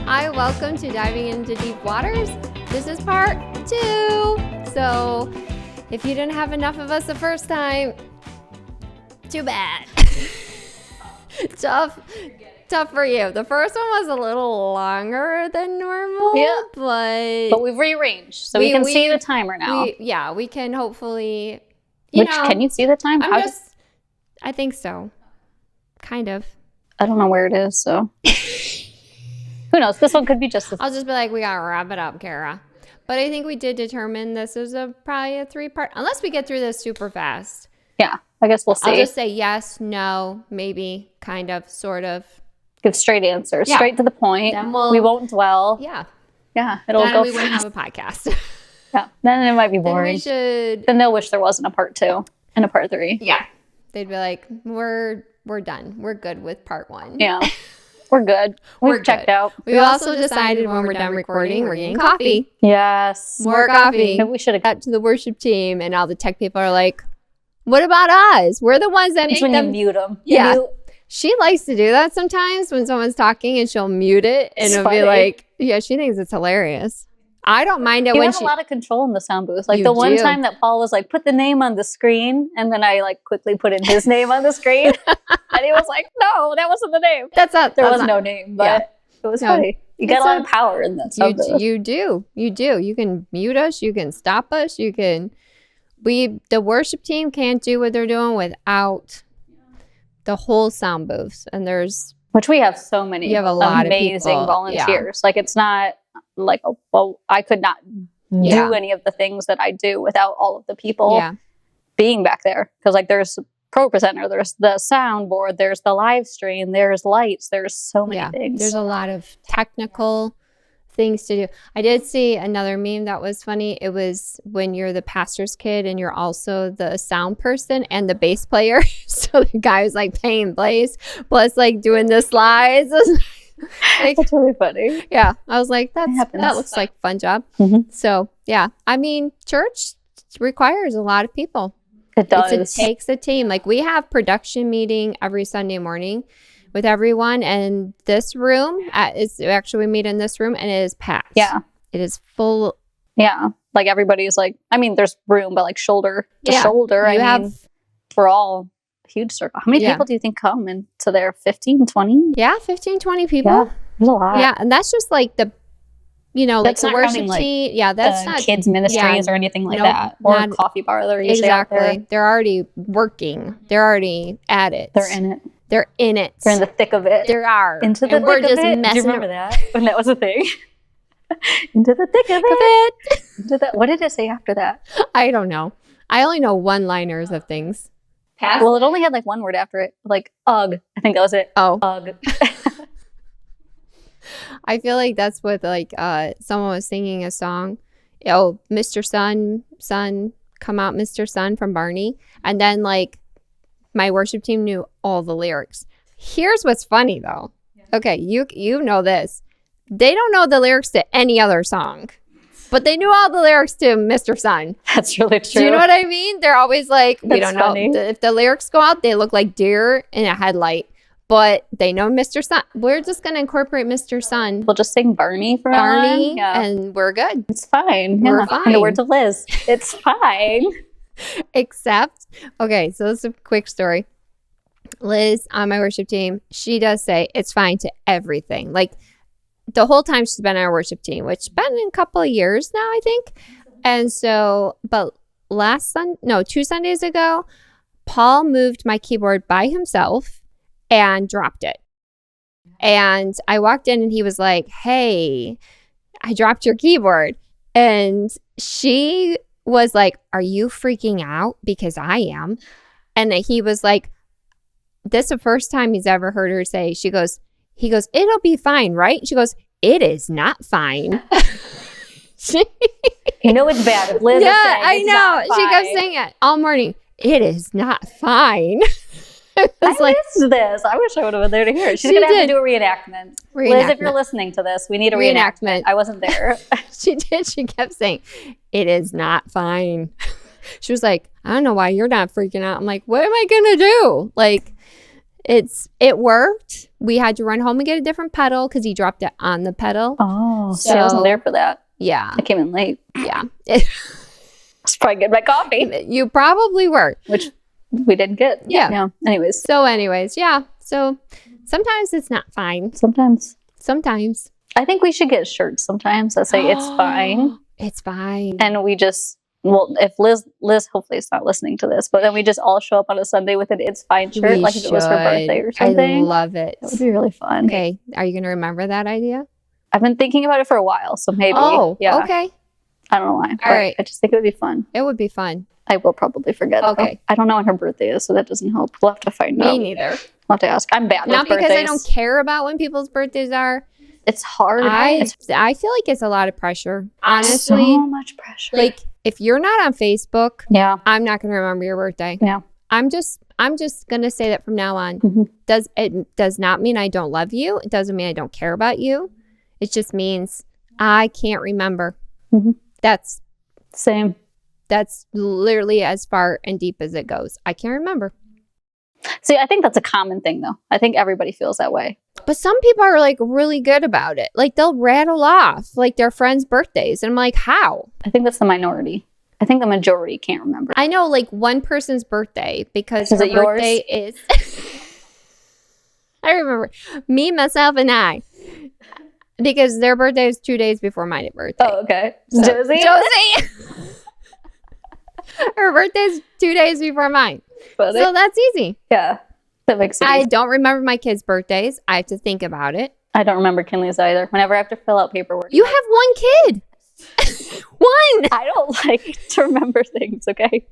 Hi, welcome to Diving into Deep Waters. This is part 2. So if you didn't have enough of us the first time, too bad. Tough for you. The first one was a little longer than normal, but we've rearranged, so we can see the timer now. We can hopefully, can you see the time? I think so. Kind of. I don't know where it is, so. Who knows? This one could be just I'll just be like, we gotta wrap it up, Kara. But I think we did determine this is probably a 3-part, unless we get through this super fast. Yeah, I guess we'll see. I'll just say yes, no, maybe, kind of, sort of. Give straight answers, straight to the point. Then we won't dwell. Yeah. Yeah, it'll go we wouldn't have a podcast. Yeah, then it might be boring. Then they'll wish there wasn't a part 2 and a part 3. Yeah. They'd be like, we're done. We're good with part 1. Yeah. We're good. We've checked out. We also decided when we're done recording, we're getting coffee. Yes. More coffee. Maybe we should have got to the worship team, and all the tech people are like, what about us? We're the ones that make them. When you mute them. Yeah. She likes to do that sometimes when someone's talking, and she'll mute it, and it'll be like, yeah, she thinks it's hilarious. I don't mind it you when have a lot of control in the sound booth. Like the one time that Paul was like, put the name on the screen, and then I like quickly put in his name on the screen, and he was like, no, that wasn't the name. There was no name, but it was funny. You got a lot of power in that sound booth. You do. You can mute us. You can stop us. You can. The worship team can't do what they're doing without the whole sound booths, and which we have so many. You have a lot amazing of volunteers. Like it's not like I could not do any of the things that I do without all of the people being back there. Because like there's pro presenter, there's the soundboard, there's the live stream, there's lights, there's so many things. There's a lot of technical things to do. I did see another meme that was funny. It was when you're the pastor's kid and you're also the sound person and the bass player. So the guy was like playing bass plus like doing the slides. Like, that's really funny. Yeah, I was like, that looks like a fun job. Mm-hmm. So yeah, I mean, church requires a lot of people. It does. It takes a team. Like we have production meeting every Sunday morning with everyone, and this room we meet in this room, and it is packed. Yeah, it is full. Yeah, like everybody's like, I mean, there's room, but like shoulder to shoulder. We're all a huge circle. How many people do you think come into there? 15, 20? Yeah, 15, 20 people. Yeah, there's a lot. Yeah, and that's just like the, like the worship team. Like, that's not kids ministries or anything like that, or a coffee bar. They're usually out there. They're already working. They're already at it. They're in it. They're in it. They're in the thick of it. They are. Into the thick of it. Do you remember that? When that was a thing? Into the thick of it. What did it say after that? I don't know. I only know one-liners of things. Well, it only had like one word after it. Like, ugh. I think that was it. Oh. Ugh. I feel like that's what like someone was singing a song. Oh, Mr. Sun, come out, Mr. Sun from Barney. And then like my worship team knew all the lyrics. Here's what's funny though. Okay, you know this. They don't know the lyrics to any other song, but they knew all the lyrics to Mr. Sun. That's really true. Do you know what I mean? They're always like, we don't funny. know. If the lyrics go out, they look like deer in a headlight. But they know Mr. Sun. We're just going to incorporate Mr. Sun. We'll just sing Barney for Barney, and we're good. It's fine. We're fine. In the words of Liz, it's fine. Except, okay, so this is a quick story. Liz on my worship team, she does say it's fine to everything. Like the whole time she's been on our worship team, which been in a couple of years now, I think. And so, but 2 Sundays ago, Paul moved my keyboard by himself and dropped it. And I walked in and he was like, hey, I dropped your keyboard. And she was like, are you freaking out? Because I am. And he was like, this is the first time he's ever heard her say, he goes, it'll be fine, right? She goes, it is not fine. You know it's bad. If Liz is saying I know. She kept saying it all morning. It is not fine. I missed this. I wish I would have been there to hear it. She's going to have to do a reenactment. Liz, if you're listening to this, we need a reenactment. I wasn't there. She did. She kept saying, it is not fine. She was like, I don't know why you're not freaking out. I'm like, what am I going to do? Like, It worked. We had to run home and get a different pedal because he dropped it on the pedal. Oh, so I wasn't there for that. Yeah. I came in late. Yeah. I was probably getting my coffee. You probably were. Which we didn't get. Yeah. Anyways, yeah. So sometimes it's not fine. Sometimes. I think we should get shirts sometimes that say it's fine. It's fine. And we just, if Liz hopefully is not listening to this, but then we just all show up on a Sunday with an It's Fine shirt, like if it was her birthday or something. I love it. That would be really fun. Okay. Are you going to remember that idea? I've been thinking about it for a while, so maybe. Oh, yeah. Okay. I don't know why. All right. I just think it would be fun. It would be fun. I will probably forget. Okay. I don't know when her birthday is, so that doesn't help. We'll have to find out. Me neither. We'll have to ask. I'm bad Not with because birthdays. I don't care about when people's birthdays are. It's hard. I feel like it's a lot of pressure. Honestly. So much pressure. Like, if you're not on Facebook, yeah, I'm not going to remember your birthday. Yeah. I'm just going to say that from now on. It does not mean I don't love you. It doesn't mean I don't care about you. It just means I can't remember. That's same. That's literally as far and deep as it goes. I can't remember. See, I think that's a common thing, though. I think everybody feels that way. But some people are like really good about it. Like they'll rattle off like their friends' birthdays. And I'm like, how? I think that's the minority. I think the majority can't remember. I know like one person's birthday because her birthday is. I remember me, myself, and I. Because their birthday is 2 days before my birthday. Oh, okay. So, Josie. Her birthday's 2 days before mine. Funny. So that's easy. Yeah. That makes sense. I don't remember my kids' birthdays. I have to think about it. I don't remember Kinley's either. Whenever I have to fill out paperwork. You have one kid. One. I don't like to remember things, okay?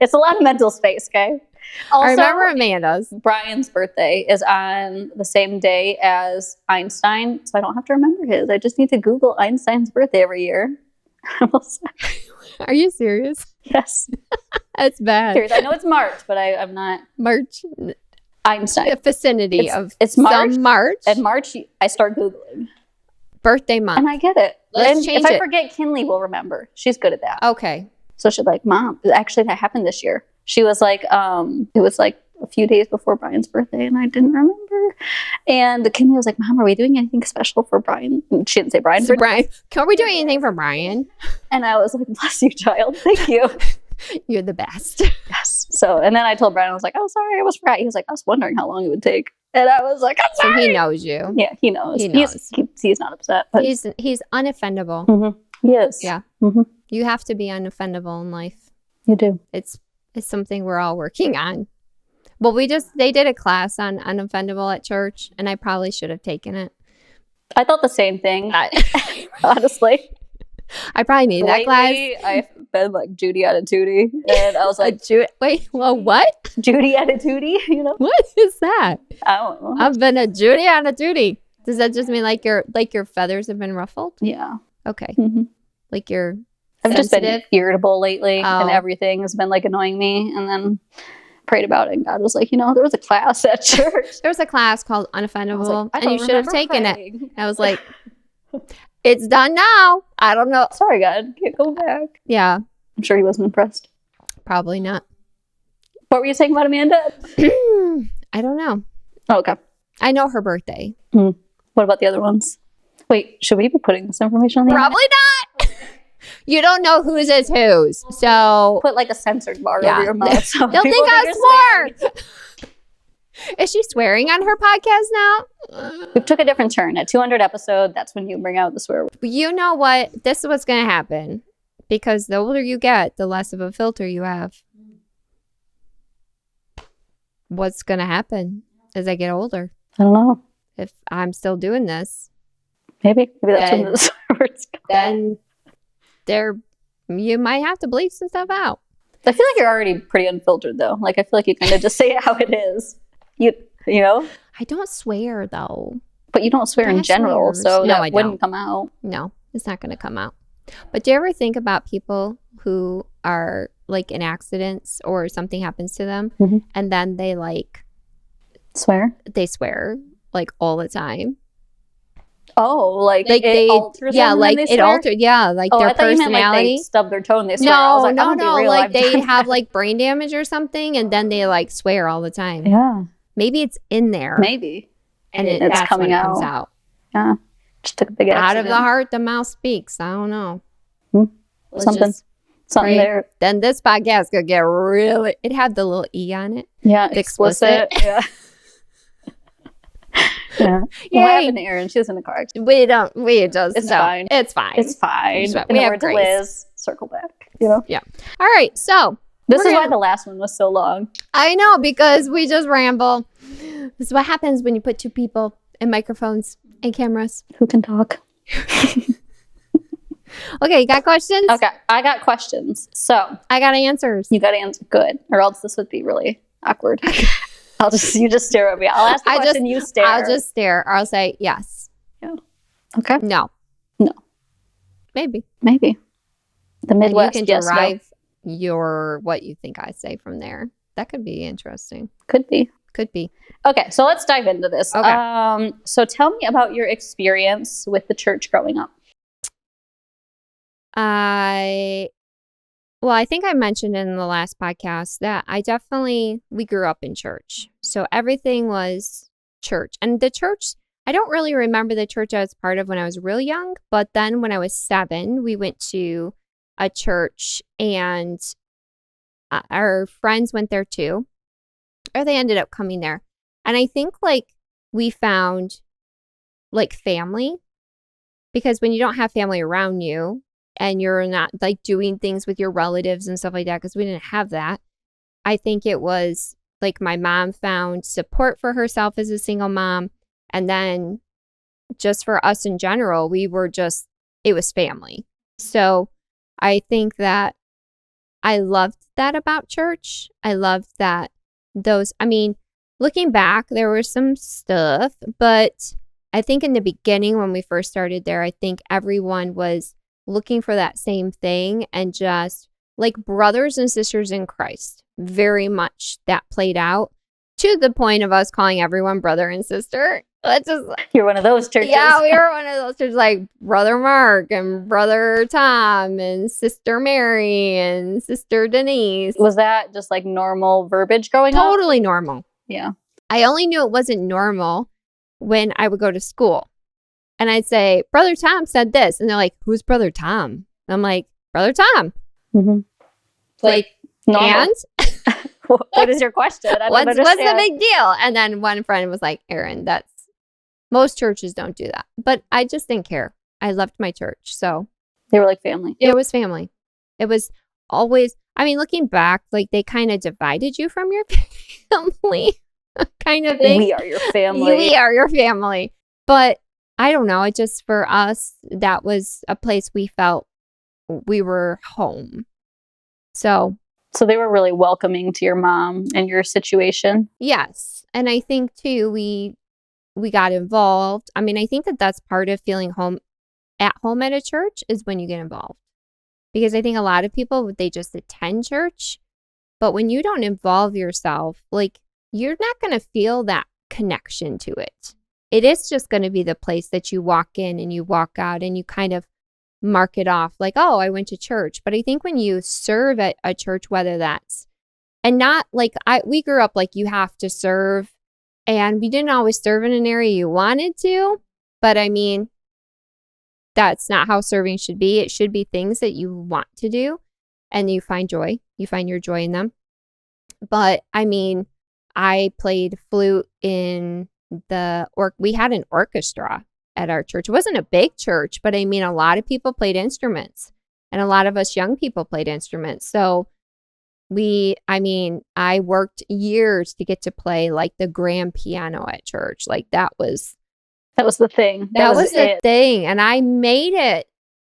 It's a lot of mental space, okay? Also, I remember Amanda's. Brian's birthday is on the same day as Einstein, so I don't have to remember his. I just need to Google Einstein's birthday every year. Are you serious? Yes. That's bad. Serious. I know it's March, but I'm not. March. Einstein. The vicinity it's March. Some March. And March, I start Googling. Birthday month. And I get it. Let's change if I it. forget, Kinley will remember. She's good at that. Okay. So she's like, Mom, actually that happened this year. She was like, it was like a few days before Brian's birthday and I didn't remember. And Kinley was like, Mom, are we doing anything special for Brian? And she didn't say Brian. So Brian, are we doing anything for Brian? And I was like, bless you, child. Thank you. You're the best. Yes. So, and then I told Brian, I was like, oh, sorry, I was forgot. He was like, I was wondering how long it would take. And I was like, I'm sorry. So he knows you. Yeah, he knows. He knows. He's not upset. But he's unoffendable. Mm-hmm. He is. Yeah. Mm-hmm. You have to be unoffendable in life. You do. It's something we're all working on. Well, they did a class on unoffendable at church, and I probably should have taken it. I thought the same thing. Honestly. I probably need that class. I've been like Judy attitude, and I was like, wait, well, what? Judy attitude, you know? What is that? I don't know. I've been a Judy attitude. Does that just mean like your feathers have been ruffled? Yeah. Okay. Mm-hmm. Like you're I've just been irritable lately, Oh. and everything has been like annoying me. And then prayed about it, and God was like, there was a class at church. There was a class called Unoffendable, like, and you should have taken praying. it. And I was like, it's done now. I don't know. Sorry, God, can't go back. Yeah, I'm sure he wasn't impressed. probably not. What were you saying about Amanda? I don't know. Oh, okay. I know her birthday. What about the other ones? Wait, should we be putting this information on the internet? Probably not. You don't know whose is whose. So Put like a censored bar Yeah. over your mouth. So they'll people think I you're swore. Is she swearing on her podcast now? We took a different turn. At 200 episode, that's when you bring out the swear word. You know what? This is what's going to happen. Because the older you get, the less of a filter you have. What's going to happen as I get older? I don't know. If I'm still doing this, Maybe that's Then- when the swear words come. then you might have to bleep some stuff out. I feel like you're already pretty unfiltered, though. Like, I feel like you kind of just say it how it is. You know? I don't swear, though. But you don't swear in I general, swear. so No, that I wouldn't don't. come out. No, it's not going to come out. But do you ever think about people who are like in accidents or something happens to them Mhm. and then they Swear? swear like all the time? Oh, like it they alters yeah, them like when they it swear? altered, yeah, like Oh, their I thought you meant like personality. they stub their toe and they swear. I was No, like, no, I'm gonna be no. real, Like I've they done have like brain damage or something, and then they like swear all the time. Yeah. Maybe it's in there. Maybe. And it's coming out. It comes out. Yeah. Just took a big accident. Out of the heart, the mouth speaks. I don't know. Something there. Then this podcast could get really... It had the little E on it. Yeah. Explicit. Yeah. Yeah. What happened to Erin? She was in a car accident. We just... It's fine. It's fine. It's fine. We have grace. Liz, circle back. You know? Yeah. All right. So... This is why the last one was so long. I know, because we just ramble. This is what happens when you put two people and microphones and cameras. Who can talk? Okay, you got questions? Okay, I got questions. So I got answers. You got answers. Good. Or else this would be really awkward. You just stare at me. I'll ask a question, you stare. I'll just stare. Or I'll say yes. Yeah. Okay. No. Maybe. The Midwest. And you can derive what you think I say from there. That could be interesting. Could be. Okay, so let's dive into this. Okay. So tell me about your experience with the church growing up. I think I mentioned in the last podcast that we grew up in church. So everything was church. And the church, I don't really remember the church I was part of when I was real young. But then when I was 7, we went to a church and our friends went there too. Or they ended up coming there. And I think we found family, because when you don't have family around you and you're not doing things with your relatives and stuff like that, because we didn't have that, I think it was my mom found support for herself as a single mom. And then just for us in general, it was family. So I think that I loved that about church. I loved that looking back, there was some stuff, but I think in the beginning when we first started there, I think everyone was looking for that same thing and just brothers and sisters in Christ. Very much that played out to the point of us calling everyone brother and sister. You're one of those churches. Yeah, we were one of those churches, like Brother Mark and Brother Tom and Sister Mary and Sister Denise. Was that just normal verbiage growing up? Totally normal. Yeah. I only knew it wasn't normal when I would go to school. And I'd say, Brother Tom said this. And they're like, who's Brother Tom? And I'm like, Brother Tom. Mm-hmm. Normal. And? What is your question? What's the big deal? And then one friend was like, Erin, most churches don't do that. But I just didn't care. I loved my church. So they were like family. It was family. It was always, looking back, they kind of divided you from your family kind of thing. We are your family. We are your family. But I don't know. It just, for us, that was a place we felt we were home. So they were really welcoming to your mom and your situation. Yes. And I think too, we got involved. I think that that's part of feeling home at a church is when you get involved. Because I think a lot of people, they just attend church. But when you don't involve yourself, you're not going to feel that connection to it. It is just going to be the place that you walk in and you walk out and you kind of mark it off oh, I went to church. But I think when you serve at a church, whether that's, and not we grew up you have to serve. And we didn't always serve in an area you wanted to, but that's not how serving should be. It should be things that you want to do and you find joy. You find your joy in them. But I played flute in we had an orchestra at our church. It wasn't a big church, but a lot of people played instruments and a lot of us young people played instruments. So I worked years to get to play the grand piano at church. That was the thing. That was the thing. And I made it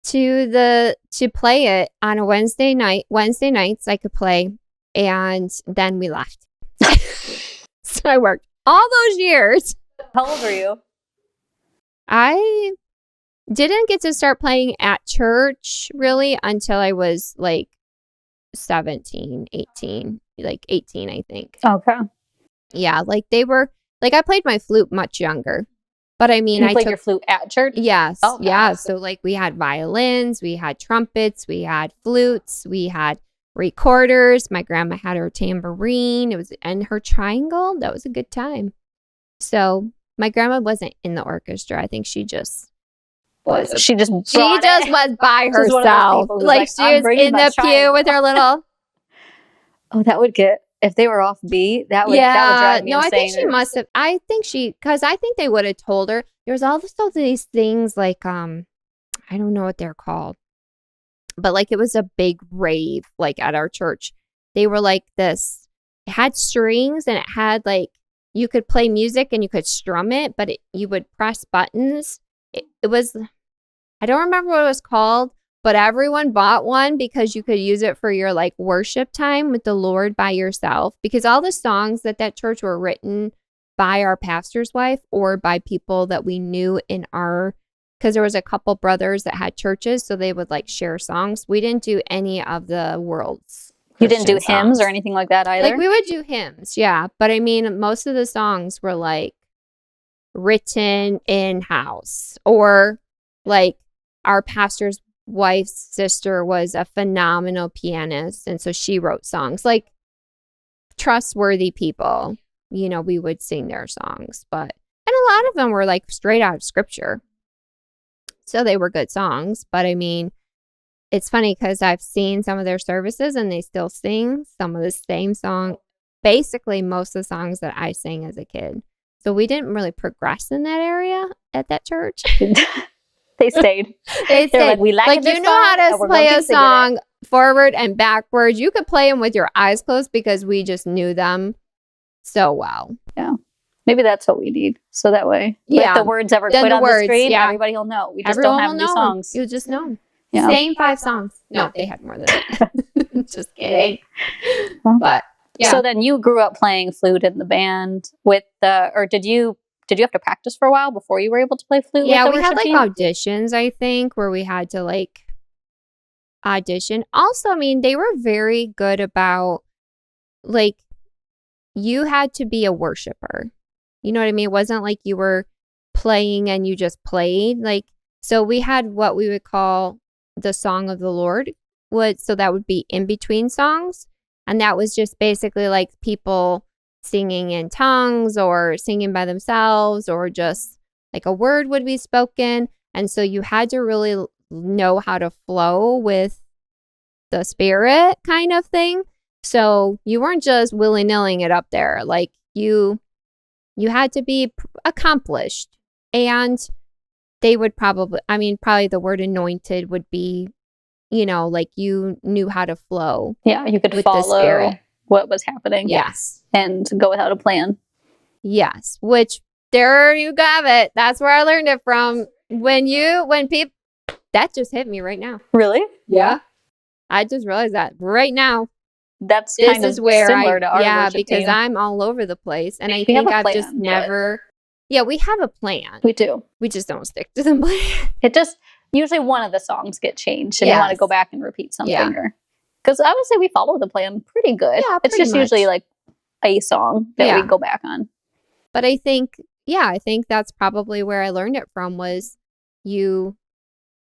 to play it on a Wednesday night. Wednesday nights I could play, and then we left. So I worked all those years. How old were you? I didn't get to start playing at church really until I was 17, 18, 18, I think. Okay. Yeah, they were, I played my flute much younger. But I played your flute at church? Yes. Oh, yeah. So we had violins, we had trumpets, we had flutes, we had recorders. My grandma had her tambourine. And her triangle. That was a good time. So my grandma wasn't in the orchestra. I think she just was. She just was by herself. Like she was in the pew with her little. Oh, that would get, if they were off beat, that would drive me insane. I think she must have. Because I think they would have told her. There was also these things like, I don't know what they're called, but like it was a big rave, like at our church. They were like this, it had strings and it had like, you could play music and you could strum it, but you would press buttons. It was, I don't remember what it was called, but everyone bought one because you could use it for your like worship time with the Lord by yourself. Because all the songs that church were written by our pastor's wife or by people that we knew in our, because there was a couple brothers that had churches, so they would like share songs. We didn't do any of the world's. You didn't do hymns or anything like that either? Like we would do hymns, yeah. But I mean, most of the songs were like written in-house, or like our pastor's wife's sister was a phenomenal pianist, and so she wrote songs. Like trustworthy people, you know, we would sing their songs. And a lot of them were like straight out of scripture. So they were good songs. But I mean, it's funny because I've seen some of their services and they still sing some of the same song. Basically, most of the songs that I sang as a kid. So we didn't really progress in that area at that church. They stayed. They're like, we like you know how to play a song forward and backwards. You could play them with your eyes closed because we just knew them so well. Yeah. Maybe that's what we need. So that way, if the words ever quit on the street, everybody will know. We just don't have new songs. You just know. Yeah. Same 5 songs. No, they had more than that. Just kidding. But yeah. So then you grew up playing flute in the band with or did you have to practice for a while before you were able to play flute? Yeah, we had like auditions, I think, where we had to like audition. Also, I mean, they were very good about like, you had to be a worshiper. You know what I mean? It wasn't like you were playing and you just played. Like, so we had what we would call the song of the Lord. So that would be in between songs. And that was just basically like people singing in tongues or singing by themselves, or just like a word would be spoken. And so you had to really know how to flow with the spirit kind of thing. So you weren't just willy-nillying it up there. Like you had to be accomplished. And they would probably the word anointed would be, you know, like you knew how to flow. Yeah, you could follow what was happening. Yes. And go without a plan. Yes. Which, there you have it. That's where I learned it from. When people, that just hit me right now. Really? Yeah. I just realized that right now. That's kind of similar to our worship because team. I'm all over the place. And I think I've just never... Yeah, we have a plan. We do. We just don't stick to the plan. It just, usually one of the songs get changed and you want to go back and repeat something. Because I would say we follow the plan pretty good. Yeah, it's just usually like a song that we go back on. But I think that's probably where I learned it from, was you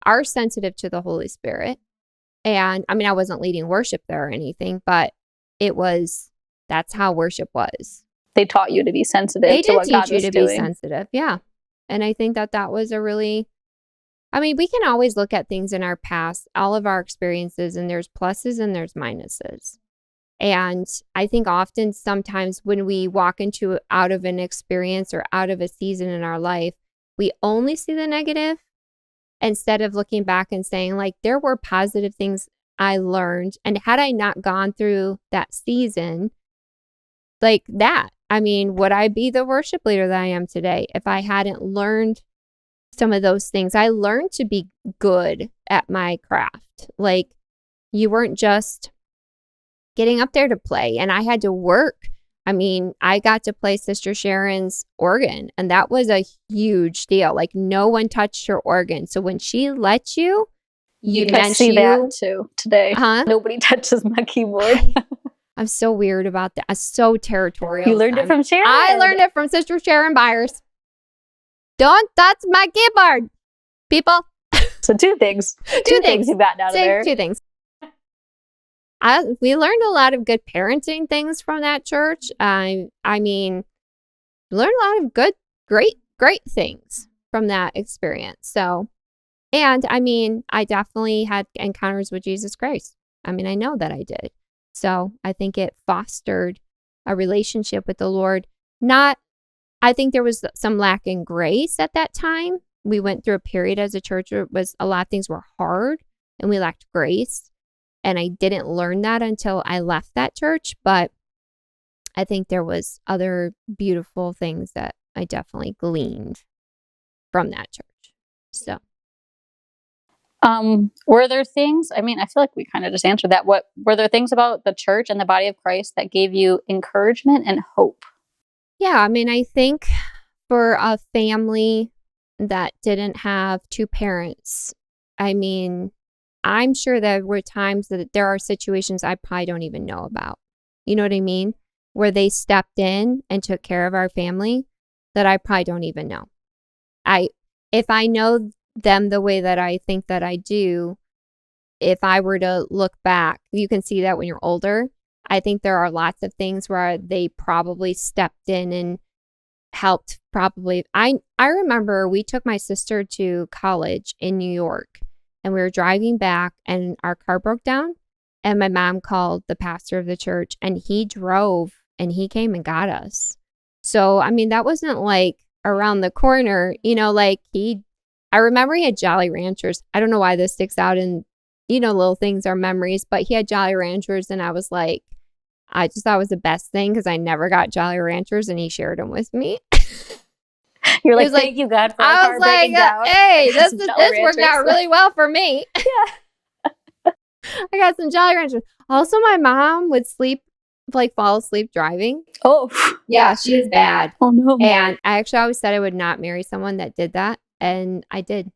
are sensitive to the Holy Spirit. And I mean, I wasn't leading worship there or anything, but that's how worship was. They taught you to be sensitive to what God was doing. They did teach you to be sensitive, yeah. And I think that was a really, I mean, we can always look at things in our past, all of our experiences, and there's pluses and there's minuses. And I think often sometimes when we walk out of an experience or out of a season in our life, we only see the negative instead of looking back and saying, like, there were positive things I learned. And had I not gone through that season like that, I mean, would I be the worship leader that I am today if I hadn't learned some of those things? I learned to be good at my craft. Like, you weren't just getting up there to play, and I had to work. I mean, I got to play Sister Sharon's organ, and that was a huge deal. Like, no one touched her organ. So when she let you can see that too today. Huh? Nobody touches my keyboard. I'm so weird about that. I'm so territorial. You learned it from Sharon? I learned it from Sister Sharon Byers. Don't touch my keyboard, people. So two things. Two things you've gotten out of there. Two things. we learned a lot of good parenting things from that church. I mean, learned a lot of good, great things from that experience. So, and I mean, I definitely had encounters with Jesus Christ. I mean, I know that I did. So I think it fostered a relationship with the Lord. I think there was some lack in grace at that time. We went through a period as a church where a lot of things were hard and we lacked grace. And I didn't learn that until I left that church. But I think there was other beautiful things that I definitely gleaned from that church. So. Were there things, I mean, I feel like we kind of just answered that. What were there things about the church and the body of Christ that gave you encouragement and hope? Yeah, I mean, I think for a family that didn't have two parents, I mean, I'm sure there were times that there are situations I probably don't even know about. You know what I mean? Where they stepped in and took care of our family that I probably don't even know. If I know them the way that I think that I do, if I were to look back, you can see that when you're older. I think there are lots of things where they probably stepped in and helped probably. I remember we took my sister to college in New York and we were driving back and our car broke down and my mom called the pastor of the church and he drove and he came and got us. So, I mean, that wasn't like around the corner, you know, like I remember he had Jolly Ranchers. I don't know why this sticks out and, you know, little things are memories, but he had Jolly Ranchers and I was like, I just thought it was the best thing because I never got Jolly Ranchers and he shared them with me. You're like, thank you, God, for I was like, hey, this worked out really well for me. Yeah. I got some Jolly Ranchers. Also, my mom would fall asleep driving. Oh, yeah, she was bad. Oh, no. And I actually always said I would not marry someone that did that. And I did.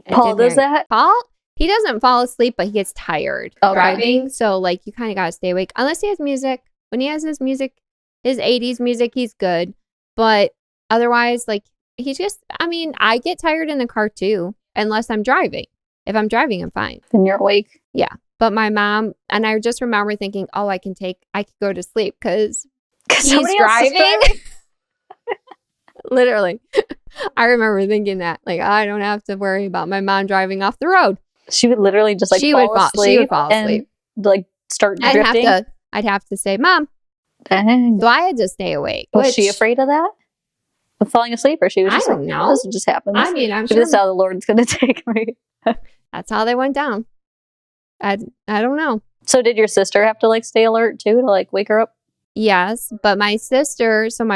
Paul does that? Paul? He doesn't fall asleep, but he gets tired driving. So, like, you kind of got to stay awake. Unless he has music. When he has his music, his 80s music, he's good. But otherwise, like, he's just, I mean, I get tired in the car too, unless I'm driving. If I'm driving, I'm fine. Then you're awake. Yeah. But my mom, and I just remember thinking, oh, I could go to sleep because he's driving. Literally. I remember thinking that, like, I don't have to worry about my mom driving off the road. She would literally just like fall asleep. She would fall asleep. And like start drifting. I'd have to say, Mom. Dang. So I had to stay awake. Was she afraid of that? Of falling asleep? Or she was just I don't know. This just happens. I mean, I'm sure. This is how the Lord's going to take me. That's how they went down. I don't know. So did your sister have to like stay alert too to like wake her up? Yes, but my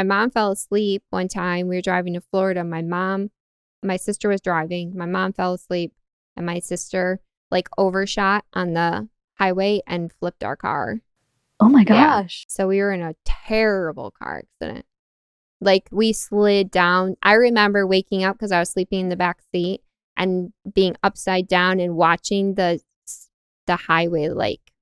mom fell asleep one time. We were driving to Florida. My sister was driving. My mom fell asleep and my sister like overshot on the highway and flipped our car. Oh my gosh. Yeah. So we were in a terrible car accident. Like we slid down. I remember waking up because I was sleeping in the back seat and being upside down and watching the highway like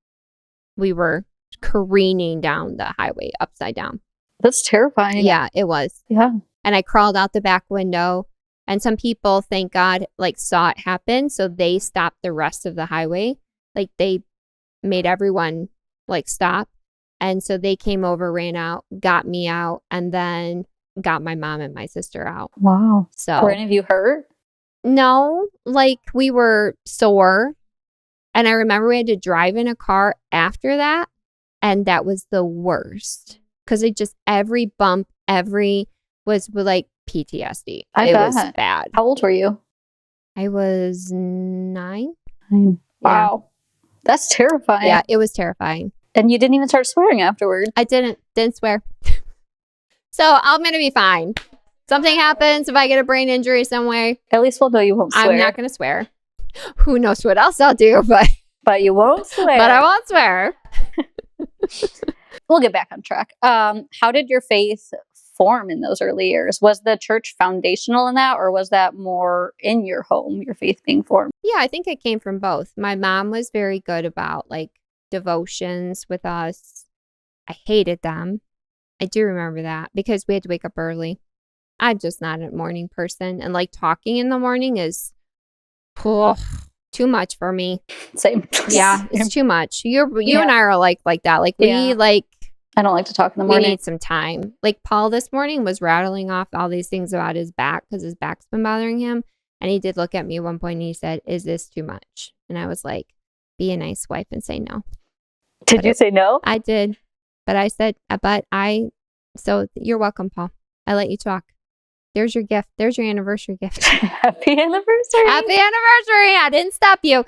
we were careening down the highway upside down. That's terrifying. Yeah, it was. Yeah. And I crawled out the back window and some people, thank God, like saw it happen. So they stopped the rest of the highway. Like they made everyone like stop. And so they came over, ran out, got me out, and then got my mom and my sister out. Wow. So were any of you hurt? No, like we were sore. And I remember we had to drive in a car after that. And that was the worst. Because it just, every bump, was like PTSD. It was bad. How old were you? I was 9. Wow. Yeah. That's terrifying. Yeah, it was terrifying. And you didn't even start swearing afterward. I didn't swear. So I'm going to be fine. Something happens, if I get a brain injury somewhere. At least we'll know you won't swear. I'm not going to swear. Who knows what else I'll do, but you won't swear. But I won't swear. We'll get back on track. How did your faith form in those early years? Was the church foundational in that, or was that more in your home, your faith being formed? Yeah, I think it came from both. My mom was very good about like devotions with us. I hated them. I do remember that because we had to wake up early. I'm just not a morning person. And like talking in the morning is, too much for me. Same. Yeah, it's too much. You and I are like that. Like we like. I don't like to talk in the morning. We need some time. Like Paul this morning was rattling off all these things about his back because his back's been bothering him. And he did look at me at one point and he said, "Is this too much?" And I was like, be a nice wife and say no. Did you say no? I did. But I said, so you're welcome, Paul. I let you talk. There's your gift. There's your anniversary gift. Happy anniversary. Happy anniversary. I didn't stop you.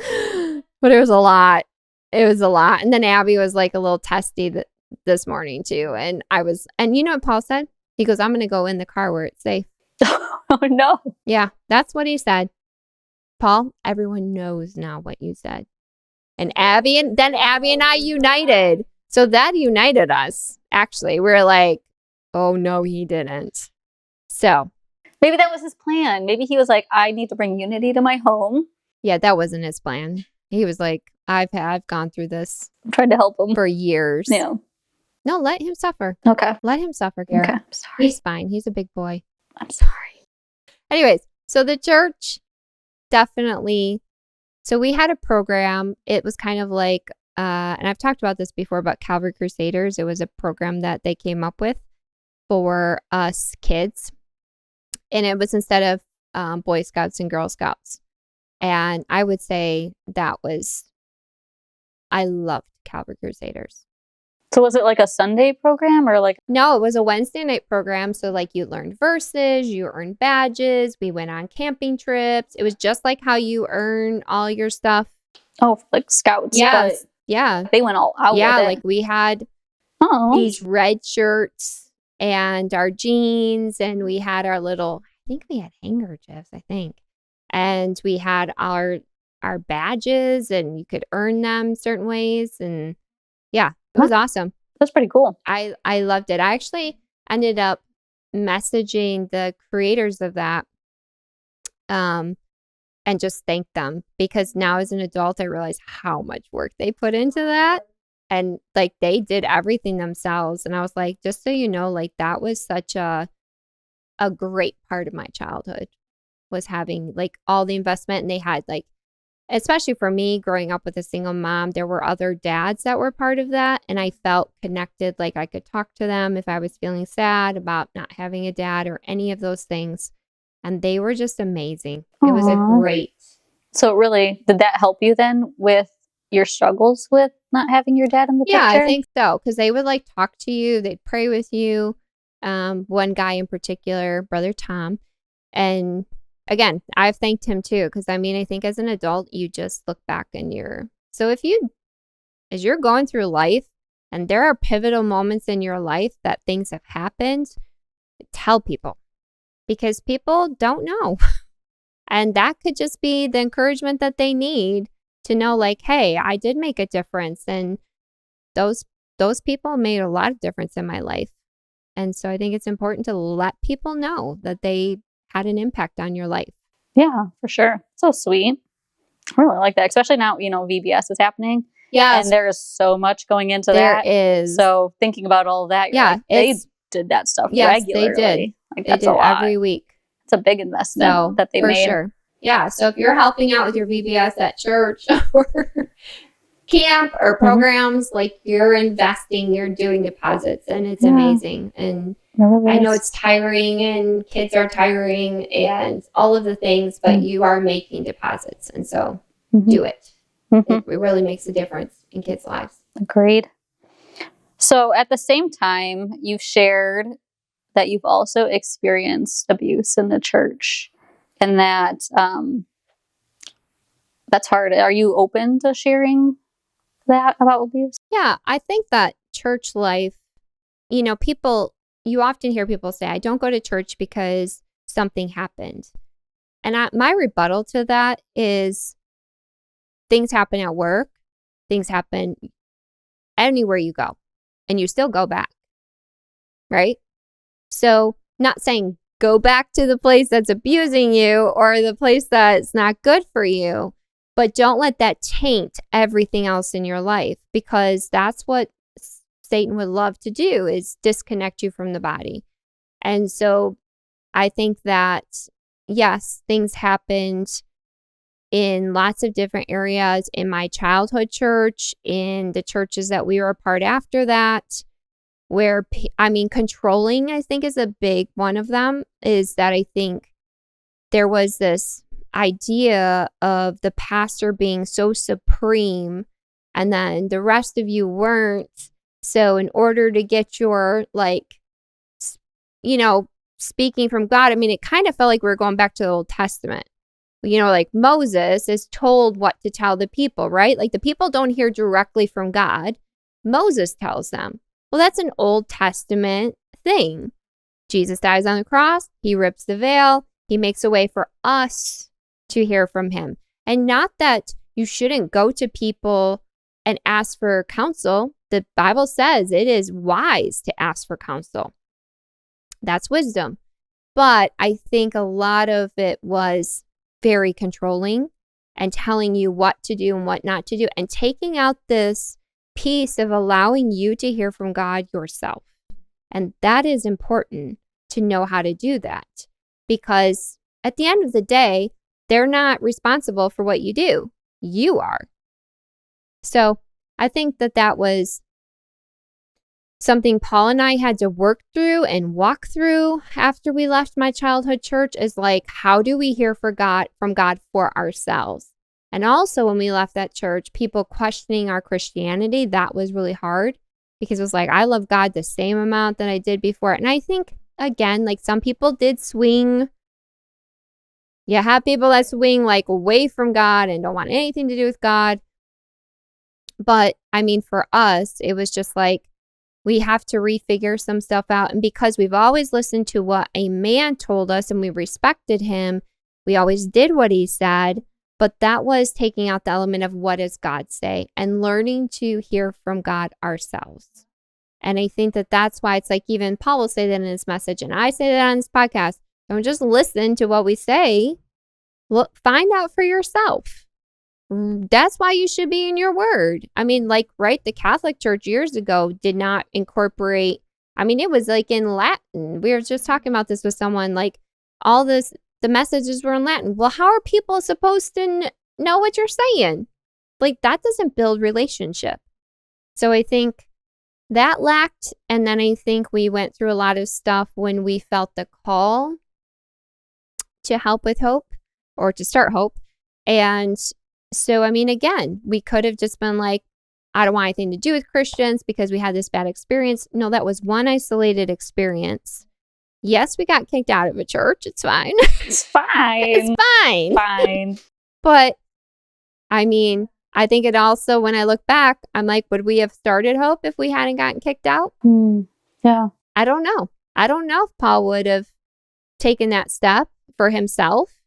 But it was a lot. It was a lot. And then Abby was like a little testy this morning too. And you know what Paul said? He goes, "I'm going to go in the car where it's safe." Oh, no. Yeah, that's what he said. Paul, everyone knows now what you said. And Abby and I united. So that united us. Actually, we're like, oh no, he didn't. So maybe that was his plan. Maybe he was like, I need to bring unity to my home. Yeah, that wasn't his plan. He was like, I've gone through this. I'm trying to help him for years. Yeah. No, let him suffer. Okay. Let him suffer, Kara. Okay. I'm sorry. He's fine. He's a big boy. I'm sorry. Anyways, so the church definitely. So we had a program. It was kind of like, and I've talked about this before, but Calvary Crusaders. It was a program that they came up with for us kids. And it was instead of Boy Scouts and Girl Scouts. And I would say I loved Calvary Crusaders. So was it like a Sunday program or like? No, it was a Wednesday night program. So like you learned verses, you earned badges. We went on camping trips. It was just like how you earn all your stuff. Oh, like Scouts. Yes. Yeah. They went all out. Yeah. With it. Like we had these red shirts and our jeans, and we had our little, I think we had handkerchiefs, I think. And we had our badges, and you could earn them certain ways. And yeah, it was awesome. That's pretty cool. I loved it. I actually ended up messaging the creators of that and just thanked them, because now as an adult, I realize how much work they put into that. And like they did everything themselves. And I was like, just so you know, like that was such a great part of my childhood, was having like all the investment. And they had like, especially for me growing up with a single mom, there were other dads that were part of that. And I felt connected, like I could talk to them if I was feeling sad about not having a dad or any of those things. And they were just amazing. Aww. It was a great. So really, did that help you then with your struggles with not having your dad in the picture? Yeah, I think so. Because they would like talk to you. They'd pray with you. One guy in particular, Brother Tom. And again, I've thanked him too. Because I mean, I think as an adult, you just look back and so as you're going through life and there are pivotal moments in your life that things have happened, tell people. Because people don't know. And that could just be the encouragement that they need to know, like, hey, I did make a difference. And those people made a lot of difference in my life. And so I think it's important to let people know that they had an impact on your life. Yeah, for sure. So sweet. I really like that. Especially now, VBS is happening. Yeah. And there is so much going into that. There is. So thinking about all of that, they did that stuff regularly. They did. Like, that's a lot. Every week. It's a big investment that they made. Sure. Yeah. So if you're helping out with your VBS at church or camp or programs, like you're investing, you're doing deposits, and it's amazing. And I know it's tiring and kids are tiring and all of the things, but you are making deposits. And so do it. It really makes a difference in kids' lives. Agreed. So at the same time, you've shared that you've also experienced abuse in the church, and that's hard. Are you open to sharing that about abuse? Yeah, I think that church life, you often hear people say, I don't go to church because something happened. And my rebuttal to that is things happen at work, things happen anywhere you go, and you still go back, right? So not saying go back to the place that's abusing you or the place that's not good for you, but don't let that taint everything else in your life, because that's what Satan would love to do, is disconnect you from the body. And so I think that, yes, things happened in lots of different areas in my childhood church, in the churches that we were a part after that, where, controlling, I think, is a big one of them, is that I think there was this idea of the pastor being so supreme and then the rest of you weren't. So in order to get your, speaking from God, it kind of felt like we were going back to the Old Testament. Like Moses is told what to tell the people, right? Like the people don't hear directly from God. Moses tells them. Well, that's an Old Testament thing. Jesus dies on the cross. He rips the veil. He makes a way for us to hear from him. And not that you shouldn't go to people and ask for counsel. The Bible says it is wise to ask for counsel. That's wisdom. But I think a lot of it was very controlling and telling you what to do and what not to do, and taking out this piece of allowing you to hear from God yourself. And that is important to know how to do that, because at the end of the day, they're not responsible for what you do. You are. So I think that was something Paul and I had to work through and walk through after we left my childhood church, is like, how do we hear from God for ourselves? And also when we left that church, people questioning our Christianity, that was really hard, because it was like, I love God the same amount that I did before. And I think, again, like some people did swing. You have people that swing like away from God and don't want anything to do with God. But for us, it was just like, we have to refigure some stuff out. And because we've always listened to what a man told us and we respected him, we always did what he said. But that was taking out the element of what does God say and learning to hear from God ourselves. And I think that's why it's like, even Paul will say that in his message, and I say that on this podcast. Don't just listen to what we say. Look, find out for yourself. That's why you should be in your word. The Catholic Church years ago did not incorporate, it was like in Latin. We were just talking about this with someone, like all this, the messages were in Latin. Well, how are people supposed to know what you're saying? Like that doesn't build relationship. So I think that lacked. And then I think we went through a lot of stuff when we felt the call to help with hope, or to start hope. And so, again, we could have just been like, I don't want anything to do with Christians because we had this bad experience. No, that was one isolated experience. Yes, we got kicked out of a church. It's fine. It's fine. It's fine. Fine. But, I think it also, when I look back, I'm like, would we have started hope if we hadn't gotten kicked out? Yeah. I don't know. I don't know if Paul would have taken that step for himself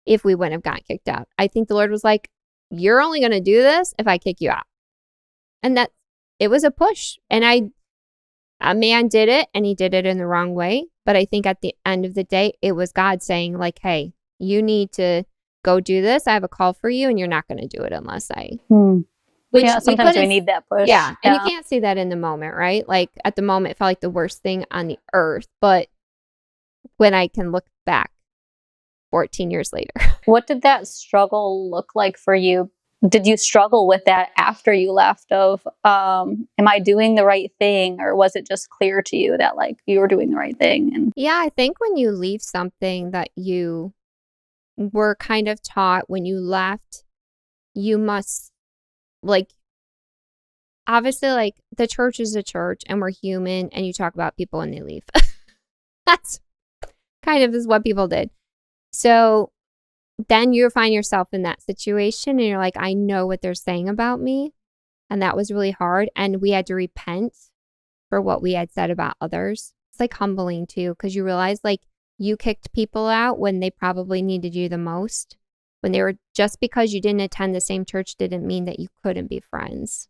if we wouldn't have gotten kicked out. I think the Lord was like, you're only going to do this if I kick you out. And that it was a push. And a man did it, and he did it in the wrong way. But I think at the end of the day, it was God saying like, hey, you need to go do this. I have a call for you, and you're not going to do it unless I. Which sometimes we need that push. Yeah. And you can't see that in the moment, right? Like at the moment, it felt like the worst thing on the earth. But when I can look back 14 years later. What did that struggle look like for you? Did you struggle with that after you left of, am I doing the right thing? Or was it just clear to you that like you were doing the right thing? And yeah, I think when you leave something that you were kind of taught when you left, you must obviously the church is a church and we're human, and you talk about people when they leave. That's kind of is what people did. So then you find yourself in that situation and you're like, I know what they're saying about me. And that was really hard. And we had to repent for what we had said about others. It's humbling too, because you realize you kicked people out when they probably needed you the most. When they were, just because you didn't attend the same church didn't mean that you couldn't be friends.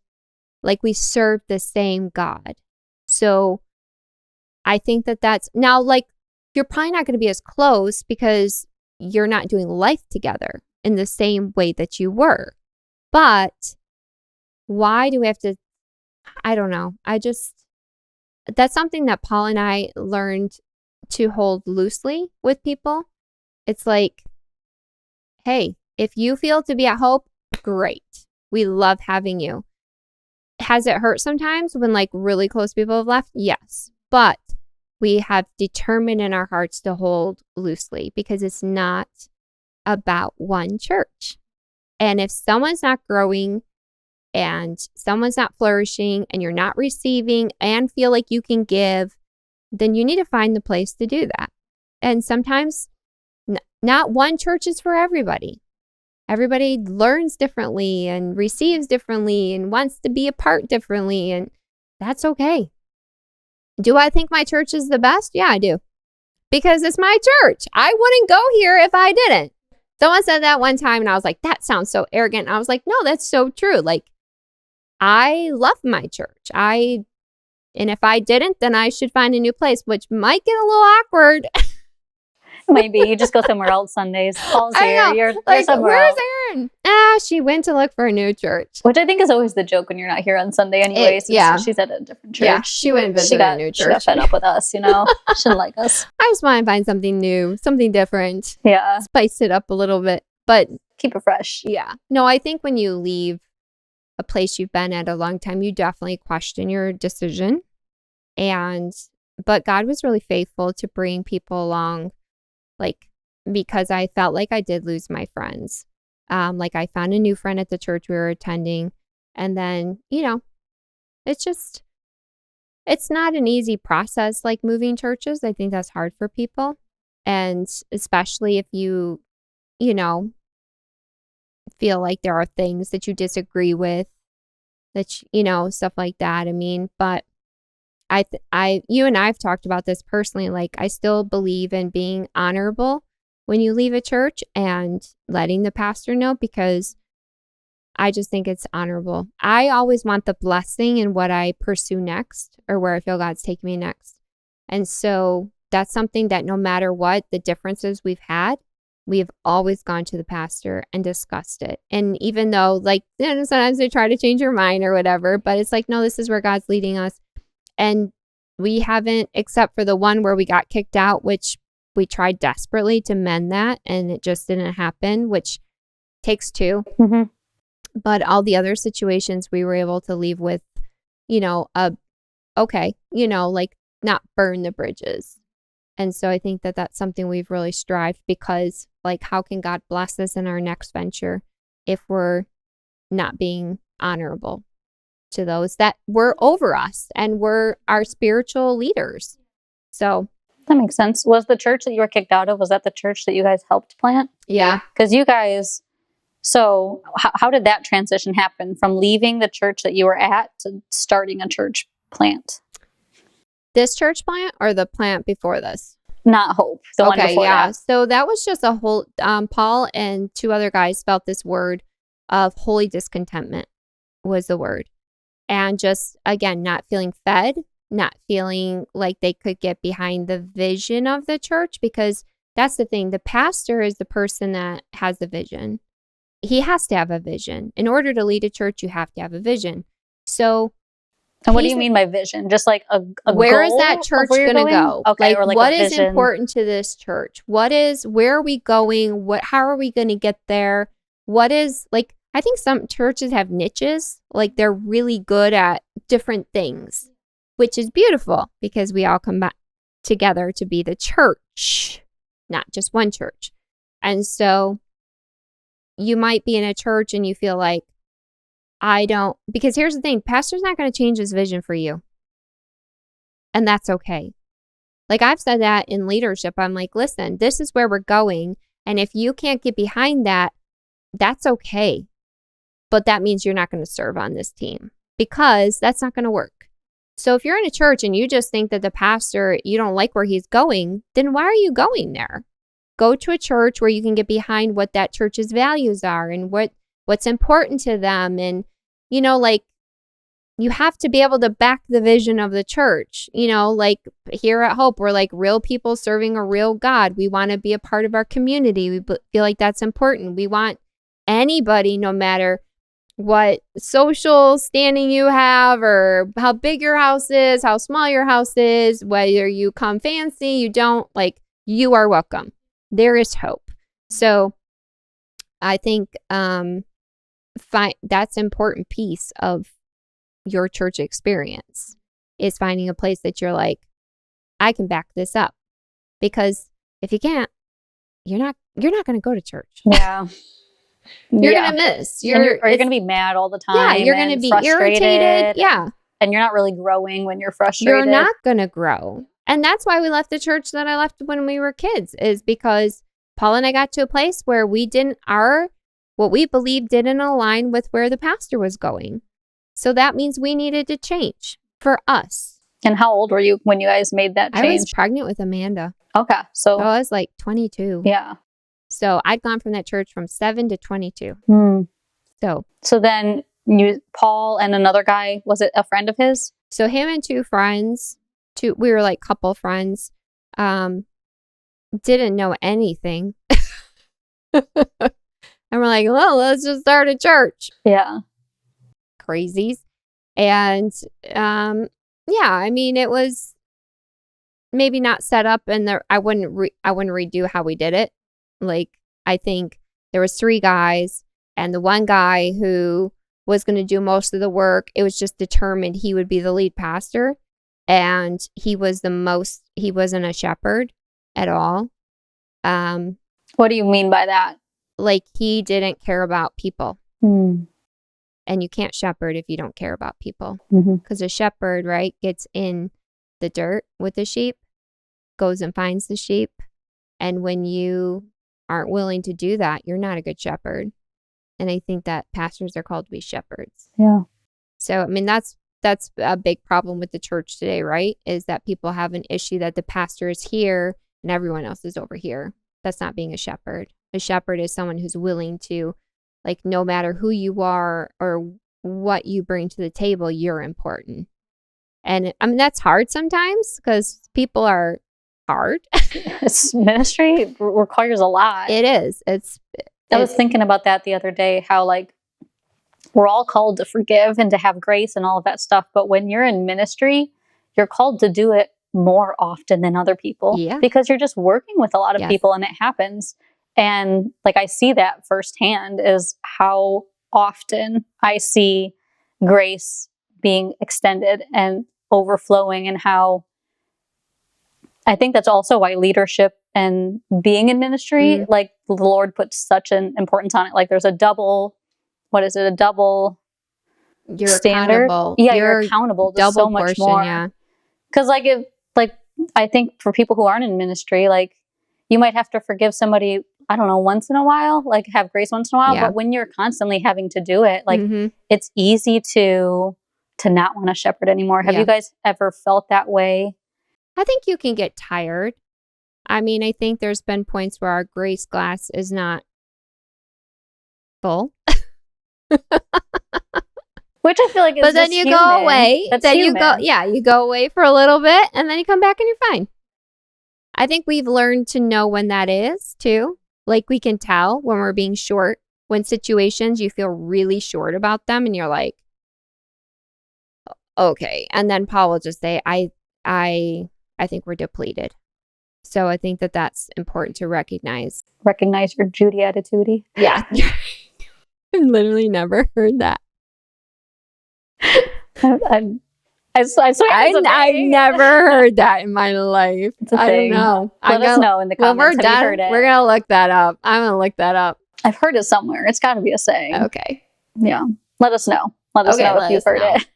We serve the same God. So I think that's now you're probably not going to be as close because you're not doing life together in the same way that you were. But why do we have to? I don't know. That's something that Paul and I learned to hold loosely with people. It's like, hey, If you feel to be at Hope, great. We love having you. Has it hurt sometimes when like really close people have left? Yes. But we have determined in our hearts to hold loosely because it's not about one church. And if someone's not growing and someone's not flourishing and you're not receiving and feel like you can give, then you need to find the place to do that. And sometimes not one church is for everybody. Everybody learns differently and receives differently and wants to be a part differently, and that's okay. Do I think my church is the best? Yeah, I do. Because it's my church. I wouldn't go here if I didn't. Someone said that one time and I was like, that sounds so arrogant. And I was like, no, that's so true. Like, I love my church. And if I didn't, then I should find a new place, which might get a little awkward. Maybe you just go somewhere else Sundays. Paul's here. You're like, somewhere where's else. Erin? She went to look for a new church. Which I think is always the joke when you're not here on Sunday anyways. Yeah. She's at a different church. Yeah, she went and visited a new church. She got fed up with us, you know? She didn't like us. I just want to find something new, something different. Yeah. Spice it up a little bit, but keep it fresh. Yeah. No, I think when you leave a place you've been at a long time, you definitely question your decision. But God was really faithful to bring people along, like, because I felt like I did lose my friends. Like I found a new friend at the church we were attending. And then, you know, it's not an easy process like moving churches. I think that's hard for people. And especially if you know, feel like there are things that you disagree with, that, you know, stuff like that. I mean, but you and I have talked about this personally. Like, I still believe in being honorable when you leave a church and letting the pastor know, because I just think it's honorable. I always want the blessing in what I pursue next or where I feel God's taking me next. And so that's something that no matter what the differences we've had, we've always gone to the pastor and discussed it. And even though, like, you know, sometimes they try to change your mind or whatever, but it's like, no, this is where God's leading us. And we haven't, except for the one where we got kicked out, which we tried desperately to mend that and it just didn't happen, which takes two. Mm-hmm. But all the other situations we were able to leave with, you know, okay, you know, like not burn the bridges. And so I think that that's something we've really strived, because like, how can God bless us in our next venture if we're not being honorable to those that were over us and were our spiritual leaders? So that makes sense. Was the church that you were kicked out of, was that the church that you guys helped plant? Yeah. Because you guys, so how did that transition happen from leaving the church that you were at to starting a church plant? This church plant or the plant before this? Not Hope. The one before that. So that was just a whole, Paul and two other guys felt this word of holy discontentment was the word. And just, again, not feeling fed, not feeling like they could get behind the vision of the church, because that's the thing. The pastor is the person that has the vision. He has to have a vision. In order to lead a church, you have to have a vision. So, and what do you mean by vision? Just like a where goal is that church going to go? Okay, like, or like what a is vision. Important to this church? Where are we going? How are we going to get there? What is, like, I think some churches have niches, like they're really good at different things, which is beautiful because we all come back together to be the church, not just one church. And so you might be in a church and you feel like, because here's the thing, pastor's not going to change his vision for you. And that's okay. Like, I've said that in leadership. I'm like, listen, this is where we're going. And if you can't get behind that, that's okay. But that means you're not going to serve on this team, because that's not going to work. So if you're in a church and you just think that the pastor, you don't like where he's going, then why are you going there? Go to a church where you can get behind what that church's values are and what's important to them. And, you know, like, you have to be able to back the vision of the church. You know, like here at Hope, we're like real people serving a real God. We want to be a part of our community. We feel like that's important. We want anybody, no matter what social standing you have or how big your house is, how small your house is, whether you come fancy, you don't, like, you are welcome. There is hope. So I think that's an important piece of your church experience is finding a place that you're like, I can back this up. Because if you can't, you're not going to go to church. Yeah. You're going to miss. You're going to be mad all the time. Yeah, you're going to be irritated. Yeah. And you're not really growing when you're frustrated. You're not going to grow. And that's why we left the church that I left when we were kids, is because Paul and I got to a place where what we believed didn't align with where the pastor was going. So that means we needed to change for us. And how old were you when you guys made that change? I was pregnant with Amanda. Okay. So I was like 22. Yeah. So I'd gone from that church from 7 to 22. So then Paul and another guy, was it a friend of his? So him and two friends, we were like couple friends, didn't know anything. And we're like, well, let's just start a church. Yeah. Crazies. And I mean, it was maybe not set up, and I wouldn't redo how we did it. Like, I think there was 3 guys, and the one guy who was going to do most of the work, it was just determined he would be the lead pastor, and he wasn't a shepherd at all. What do you mean by that? Like, he didn't care about people. And you can't shepherd if you don't care about people. Because a shepherd, right, gets in the dirt with the sheep, goes and finds the sheep. And when you aren't willing to do that, you're not a good shepherd. And I think that pastors are called to be shepherds. Yeah. So, I mean, that's a big problem with the church today, right? Is that people have an issue that the pastor is here and everyone else is over here. That's not being a shepherd. A shepherd is someone who's willing to, like, no matter who you are or what you bring to the table, you're important. And I mean, that's hard sometimes because people are hard. Ministry requires a lot. It is. I was thinking about that the other day, how like we're all called to forgive and to have grace and all of that stuff. But when you're in ministry, you're called to do it more often than other people. Yeah. Because you're just working with a lot of people and it happens. And like I see that firsthand is how often I see grace being extended and overflowing, and how I think that's also why leadership and being in ministry, like the Lord puts such an importance on it. Like there's a double you're standard. Accountable. Yeah, you're accountable to so much more. Yeah. Because I think for people who aren't in ministry, like you might have to forgive somebody, I don't know, once in a while, like have grace once in a while. Yeah. But when you're constantly having to do it, like it's easy to not want to shepherd anymore. Have you guys ever felt that way? I think you can get tired. I mean, I think there's been points where our grace glass is not full. Which I feel like is but then you human. go away. That's then human. you go away for a little bit and then you come back and you're fine. I think we've learned to know when that is too. Like we can tell when we're being short, when situations you feel really short about them and you're like, okay. And then Paul will just say, I think we're depleted. So I think that that's important to recognize. Recognize your Judy attitude. Yeah. I've literally never heard that. I swear I've never heard that in my life. I don't know. Let us know in the comments. When we're done, heard it? We're going to look that up. I'm going to look that up. I've heard it somewhere. It's got to be a saying. Okay. Yeah. Let us know. Let us know if you've heard it.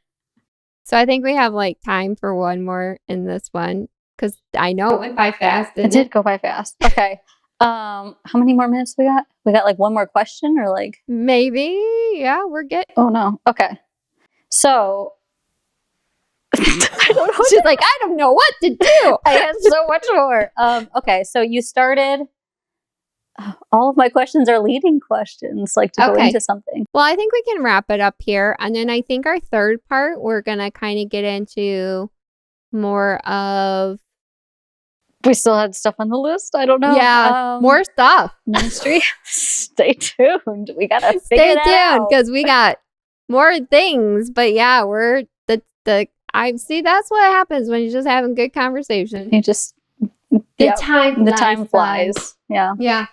So I think we have like time for one more in this one because I know it went by fast. It did go by fast. Okay. How many more minutes we got? We got like one more question or like? Maybe. Yeah, we're good. Oh no. Okay. So. I don't know. She's like, I don't know what to do. I have so much more. Okay. So you started. All of my questions are leading questions, like to go into something. Well, I think we can wrap it up here. And then I think our third part, we're going to kind of get into more of. We still had stuff on the list. I don't know. Yeah, more stuff. Ministry. Stay tuned. We got to figure that out. Because we got more things. But yeah, we're I see that's what happens when you're just having good conversation. You just. The time flies. Yeah. Yeah.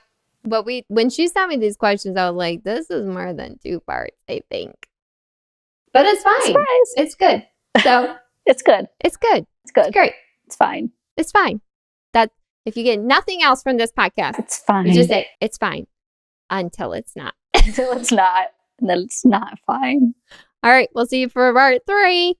But when she sent me these questions, I was like, this is more than 2 parts, I think. But it's fine. Surprise. It's good. So it's good. It's good. It's good. It's great. It's fine. It's fine. That if you get nothing else from this podcast, it's fine. You just say it's fine until it's not. Until it's not. And then it's not fine. All right. We'll see you for part 3.